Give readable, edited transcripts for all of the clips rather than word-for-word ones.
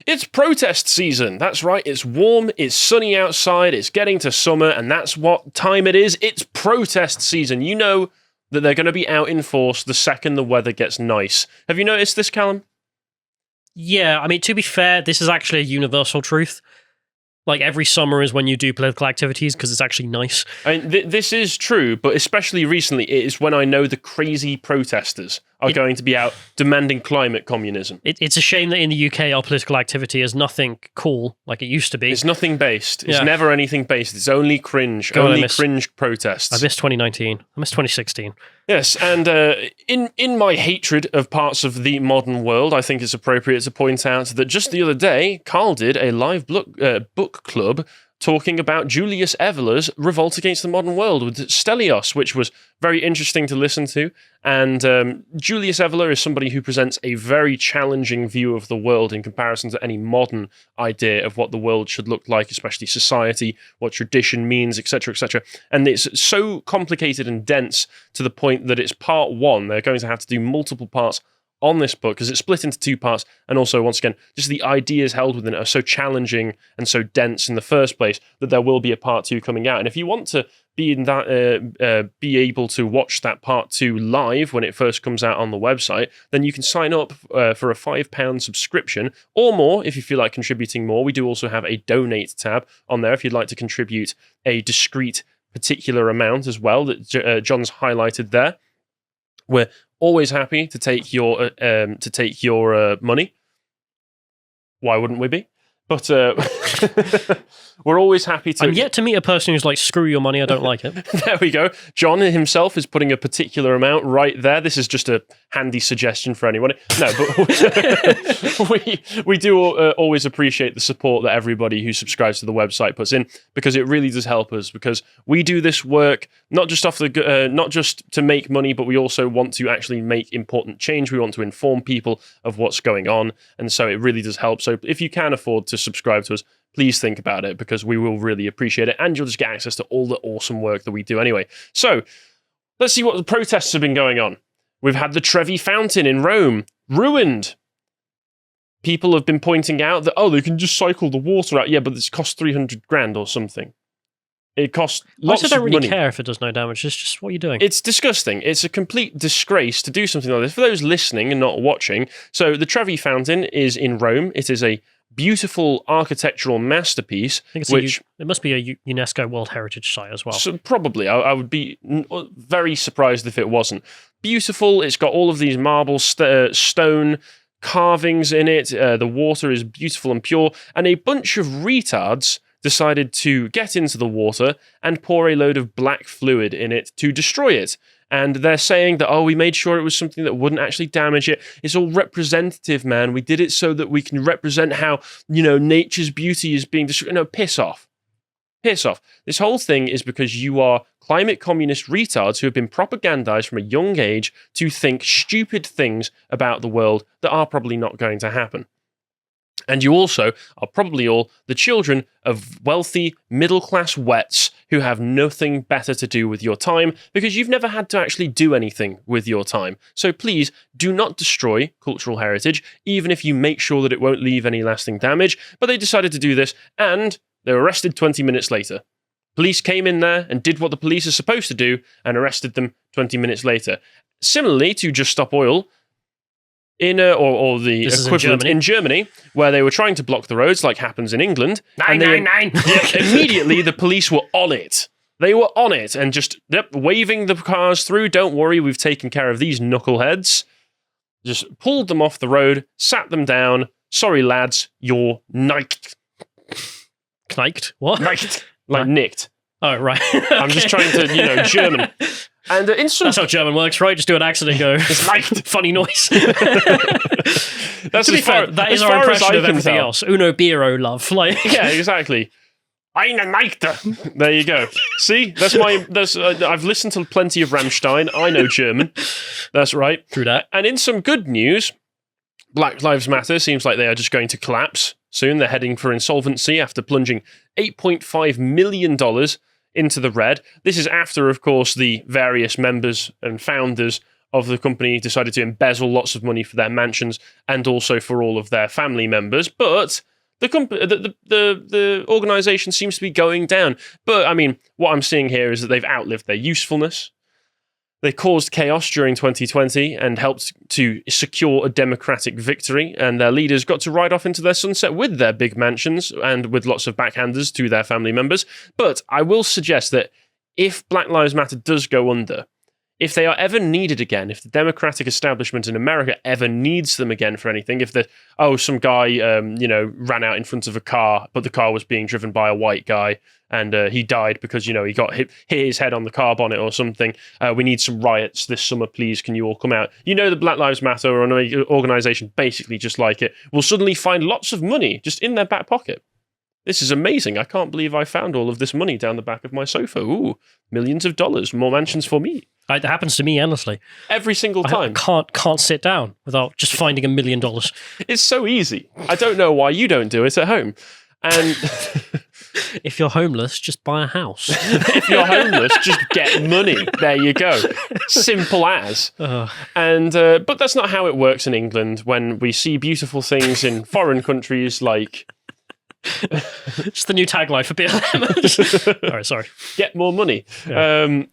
It's protest season. That's right. It's warm, it's sunny outside, it's getting to summer, and that's what time it is. It's protest season. You know that they're going to be out in force the second the weather gets nice. Have you noticed this, Callum? Yeah, I mean, to be fair, this is actually a universal truth. Like, every summer is when you do political activities because it's actually nice. I mean, this is true, but especially recently, it is when I know the crazy protesters are going to be out demanding climate communism. It's a shame that in the UK, our political activity is nothing cool like it used to be. It's nothing based. It's never anything based. It's only cringe. Cringe protests. I miss 2019. I miss 2016. Yes, and in my hatred of parts of the modern world, I think it's appropriate to point out that just the other day, Carl did a live book club talking about Julius Evolar's Revolt Against the Modern World with Stelios, which was very interesting to listen to. And Julius Evolar is somebody who presents a very challenging view of the world in comparison to any modern idea of what the world should look like, especially society, what tradition means, etc., etc. And it's so complicated and dense to the point that it's part one. They're going to have to do multiple parts on this book because it's split into two parts, and also, once again, just the ideas held within it are so challenging and so dense in the first place that there will be a part two coming out. And if you want to be in that, be able to watch that part two live when it first comes out on the website, then you can sign up for a £5 subscription or more if you feel like contributing more. We do also have a donate tab on there if you'd like to contribute a discrete particular amount as well that John's highlighted there. We're always happy to take your money. Why wouldn't we be? But we're always happy to... I'm yet to meet a person who's like, screw your money, I don't like it. There we go. John himself is putting a particular amount right there. This is just a handy suggestion for anyone. No, but we do always appreciate the support that everybody who subscribes to the website puts in, because it really does help us, because we do this work not just not just to make money, but we also want to actually make important change. We want to inform people of what's going on, and so it really does help. So if you can afford to subscribe to us, please think about it, because we will really appreciate it, and you'll just get access to all the awesome work that we do anyway. So let's see what the protests have been going on. We've had the Trevi Fountain in Rome ruined. People have been pointing out that, they can just cycle the water out. Yeah, but it's cost 300 grand or something. It costs lots of money. I don't really care if it does no damage. It's just, what are you doing? It's disgusting. It's a complete disgrace to do something like this. For those listening and not watching, so the Trevi Fountain is in Rome. It is a beautiful architectural masterpiece. I think it must be a UNESCO World Heritage Site as well. So probably. I would be very surprised if it wasn't. Beautiful. It's got all of these marble stone carvings in it. The water is beautiful and pure. And a bunch of retards decided to get into the water and pour a load of black fluid in it to destroy it. And they're saying that, we made sure it was something that wouldn't actually damage it. It's all representative, man. We did it so that we can represent how, nature's beauty is being destroyed. No, piss off. Piss off. This whole thing is because you are climate communist retards who have been propagandized from a young age to think stupid things about the world that are probably not going to happen. And you also are probably all the children of wealthy, middle-class wets who have nothing better to do with your time because you've never had to actually do anything with your time. So please do not destroy cultural heritage, even if you make sure that it won't leave any lasting damage. But they decided to do this, and they were arrested 20 minutes later. Police came in there and did what the police are supposed to do and arrested them 20 minutes later. Similarly to Just Stop Oil, or the equivalent in Germany, where they were trying to block the roads like happens in England. 999! Immediately, the police were on it. They were on it and just waving the cars through. Don't worry, we've taken care of these knuckleheads. Just pulled them off the road, sat them down. Sorry, lads, you're niked. Kniked? What? Niked. Like nicked. Oh, right. Okay. I'm just trying to, German. And that's how German works, right? Just do an accent and go, it's like funny noise. That's to be fair, that is our impression of everything else. Uno Biro, love. Yeah, exactly. Eine Nikte. There you go. See, I've listened to plenty of Rammstein. I know German. That's right. True that. And in some good news, Black Lives Matter seems like they are just going to collapse soon. They're heading for insolvency after plunging $8.5 million into the red. This is after, of course, the various members and founders of the company decided to embezzle lots of money for their mansions and also for all of their family members. But the organization seems to be going down. But I mean, what I'm seeing here is that they've outlived their usefulness. They caused chaos during 2020 and helped to secure a democratic victory, and their leaders got to ride off into their sunset with their big mansions and with lots of backhanders to their family members. But I will suggest that if Black Lives Matter does go under, if they are ever needed again, if the democratic establishment in America ever needs them again for anything, if some guy ran out in front of a car, but the car was being driven by a white guy and he died because he got hit his head on the car bonnet or something. We need some riots this summer, please. Can you all come out? The Black Lives Matter or an organization basically just like it will suddenly find lots of money just in their back pocket. This is amazing. I can't believe I found all of this money down the back of my sofa. Ooh, millions of dollars, more mansions for me. It happens to me endlessly. Every single time. I can't sit down without just finding $1 million. It's so easy. I don't know why you don't do it at home. And if you're homeless, just buy a house. If you're homeless, just get money. There you go. Simple as. And but that's not how it works in England when we see beautiful things in foreign countries like... It's the new tagline for BLM. All right, sorry. Get more money. Yeah.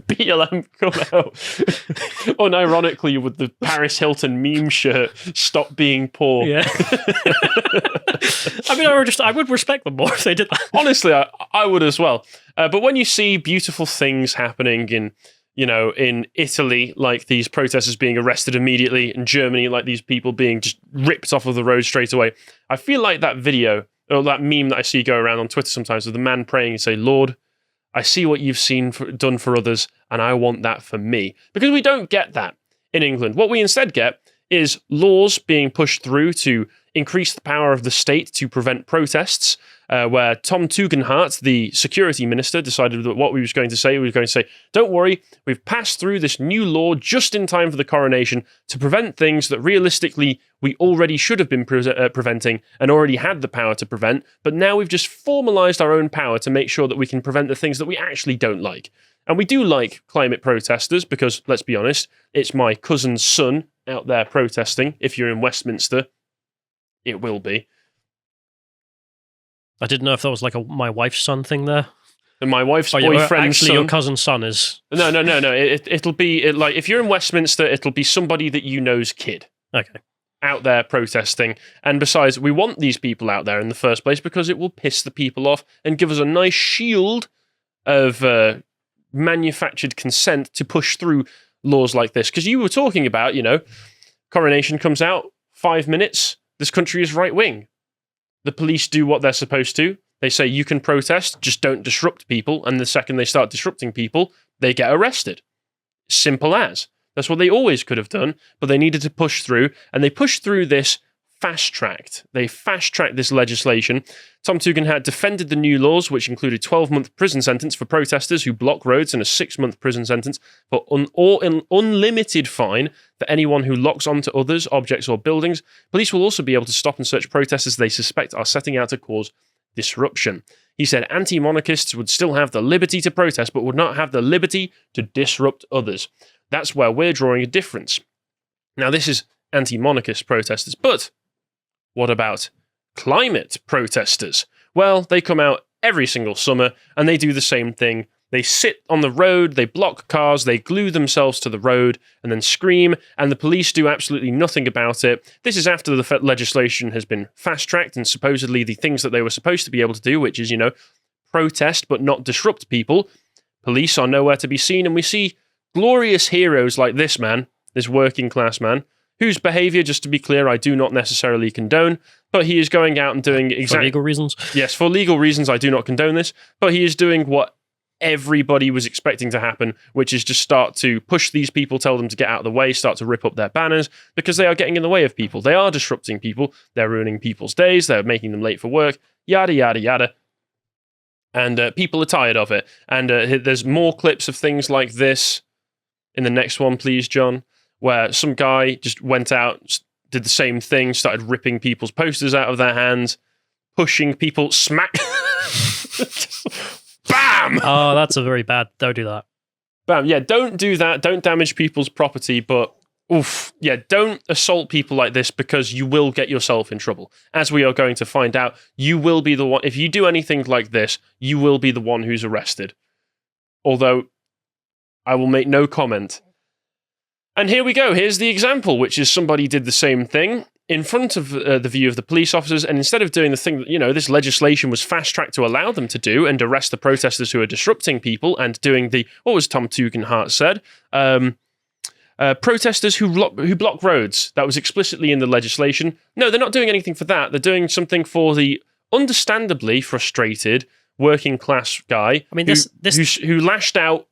BLM come out unironically with the Paris Hilton meme shirt. Stop being poor. Yeah. I mean, I would respect them more if they did that. Honestly, I would as well. But when you see beautiful things happening in Italy, like these protesters being arrested immediately, in Germany, like these people being just ripped off of the road straight away, I feel like that video, or that meme that I see go around on Twitter sometimes, with the man praying and say, Lord, I see what you've done for others, and I want that for me. Because we don't get that in England. What we instead get is laws being pushed through to increase the power of the state to prevent protests, where Tom Tugendhat, the security minister, decided that what we was going to say, don't worry, we've passed through this new law just in time for the coronation to prevent things that realistically we already should have been preventing and already had the power to prevent, but now we've just formalized our own power to make sure that we can prevent the things that we actually don't like. And we do like climate protesters because, let's be honest, it's my cousin's son out there protesting. If you're in Westminster, it will be. I didn't know if that was like my wife's son thing there. And my wife's boyfriend's son. Your cousin's son is... No. It'll be like, if you're in Westminster, it'll be somebody that you know's kid. Okay. Out there protesting. And besides, we want these people out there in the first place because it will piss the people off and give us a nice shield of manufactured consent to push through laws like this. Because you were talking about, coronation comes out, 5 minutes, this country is right-wing. The police do what they're supposed to. They say you can protest, just don't disrupt people. And the second they start disrupting people, they get arrested. Simple as. That's what they always could have done, but they needed to push through. And they pushed through this fast-tracked. They fast-tracked this legislation. Tom Tugendhat defended the new laws, which included a 12-month prison sentence for protesters who block roads and a 6-month prison sentence for an unlimited fine for anyone who locks onto others, objects, or buildings. Police will also be able to stop and search protesters they suspect are setting out to cause disruption. He said anti-monarchists would still have the liberty to protest, but would not have the liberty to disrupt others. That's where we're drawing a difference. Now, this is anti-monarchist protesters, but what about climate protesters? Well, they come out every single summer and they do the same thing. They sit on the road, they block cars, they glue themselves to the road and then scream, and the police do absolutely nothing about it. This is after the legislation has been fast-tracked and supposedly the things that they were supposed to be able to do, which is, protest but not disrupt people. Police are nowhere to be seen, and we see glorious heroes like this man, this working class man, whose behaviour, just to be clear, I do not necessarily condone, but he is going out and doing exactly... For legal reasons? Yes, for legal reasons, I do not condone this, but he is doing what everybody was expecting to happen, which is just start to push these people, tell them to get out of the way, start to rip up their banners, because they are getting in the way of people. They are disrupting people. They're ruining people's days. They're making them late for work, yada, yada, yada. And people are tired of it. And there's more clips of things like this in the next one, please, John, where some guy just went out, did the same thing, started ripping people's posters out of their hands, pushing people, smack... Bam! Oh, that's a very bad... Don't do that. Bam. Yeah, don't do that. Don't damage people's property, but oof. Yeah, don't assault people like this because you will get yourself in trouble. As we are going to find out, you will be the one. If you do anything like this, you will be the one who's arrested. Although, I will make no comment. And here we go. Here's the example, which is somebody did the same thing in front of the view of the police officers, and instead of doing the thing that, this legislation was fast-tracked to allow them to do and arrest the protesters who are disrupting people and doing what was Tom Tugendhat said, protesters who block roads. That was explicitly in the legislation. No, they're not doing anything for that. They're doing something for the understandably frustrated working-class guy who lashed out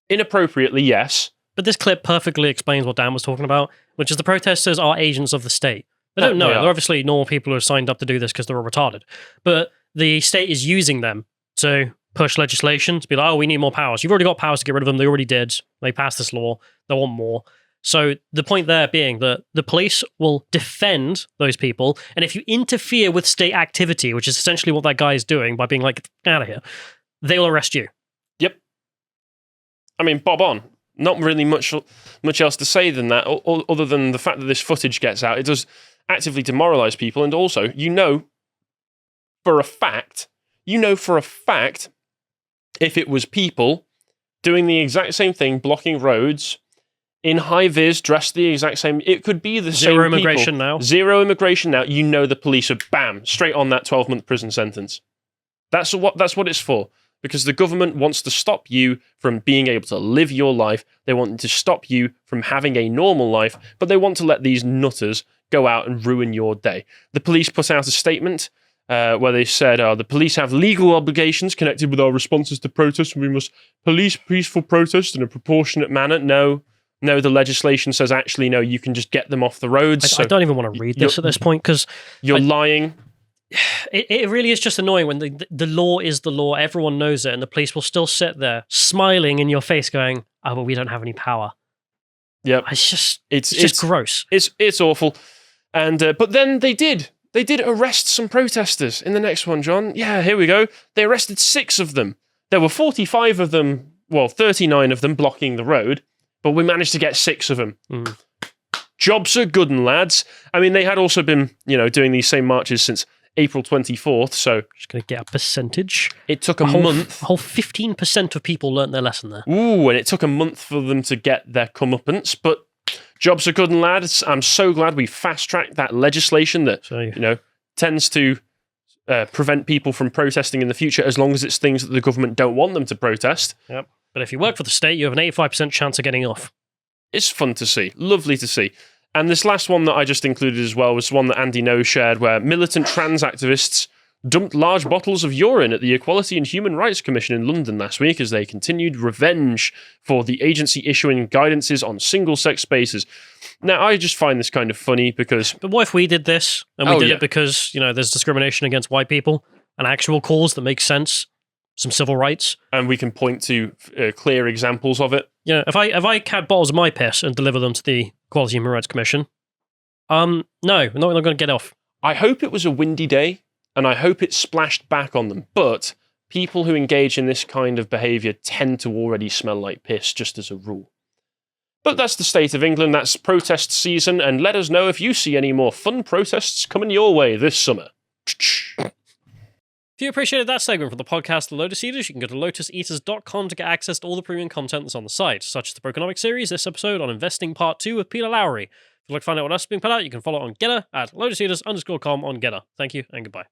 inappropriately, yes. But this clip perfectly explains what Dan was talking about, which is the protesters are agents of the state. They don't know it. They're obviously normal people who are signed up to do this because they're all retarded. But the state is using them to push legislation to be like, oh, we need more powers. You've already got powers to get rid of them. They already did. They passed this law. They want more. So the point there being that the police will defend those people. And if you interfere with state activity, which is essentially what that guy is doing by being like, get out of here, they will arrest you. Yep. I mean, bob on. Not really much else to say than that, other than the fact that this footage gets out. It does actively demoralize people, and also, for a fact, if it was people doing the exact same thing, blocking roads, in high-vis, dressed the exact same, it could be the same Zero immigration people. now. Zero immigration now. The police are, bam, straight on that 12-month prison sentence. That's what it's for. Because the government wants to stop you from being able to live your life. They want to stop you from having a normal life, but they want to let these nutters go out and ruin your day. The police put out a statement where they said, the police have legal obligations connected with our responses to protests, and we must police peaceful protest in a proportionate manner. No, the legislation says actually, no, you can just get them off the roads. I don't even want to read this at this point because... You're lying. It really is just annoying when the law is the law, everyone knows it, and the police will still sit there smiling in your face going, oh, but we don't have any power. Yeah, it's just gross. It's awful. And but then they did arrest some protesters in the next one, John. Yeah, here we go. They arrested 6 of them. There were 45 of them, 39 of them blocking the road, but we managed to get 6 of them. Jobs are good, lads. I mean, they had also been, doing these same marches since April 24th, so... Just going to get a percentage. It took a month. A whole 15% of people learnt their lesson there. Ooh, and it took a month for them to get their comeuppance, but jobs are good, lads. I'm so glad we fast-tracked that legislation that, tends to prevent people from protesting in the future as long as it's things that the government don't want them to protest. Yep. But if you work for the state, you have an 85% chance of getting off. It's fun to see. Lovely to see. And this last one that I just included as well was one that Andy No shared, where militant trans activists dumped large bottles of urine at the Equality and Human Rights Commission in London last week as they continued revenge for the agency issuing guidances on single-sex spaces. Now, I just find this kind of funny because... But what if we did this, and we did it because, there's discrimination against white people, an actual cause that makes sense, some civil rights? And we can point to clear examples of it. Yeah, if I had bottles of my piss and deliver them to the Equality and Human Rights Commission, no, we're not going to get off. I hope it was a windy day, and I hope it splashed back on them, but people who engage in this kind of behaviour tend to already smell like piss, just as a rule. But that's the state of England, that's protest season, and let us know if you see any more fun protests coming your way this summer. If you appreciated that segment from the podcast The Lotus Eaters, you can go to lotuseaters.com to get access to all the premium content that's on the site, such as the Brokenomics series, this episode on Investing Part 2 with Peter Lowry. If you'd like to find out what else is being put out, you can follow on Getter at lotuseaters_com on Getter. Thank you and goodbye.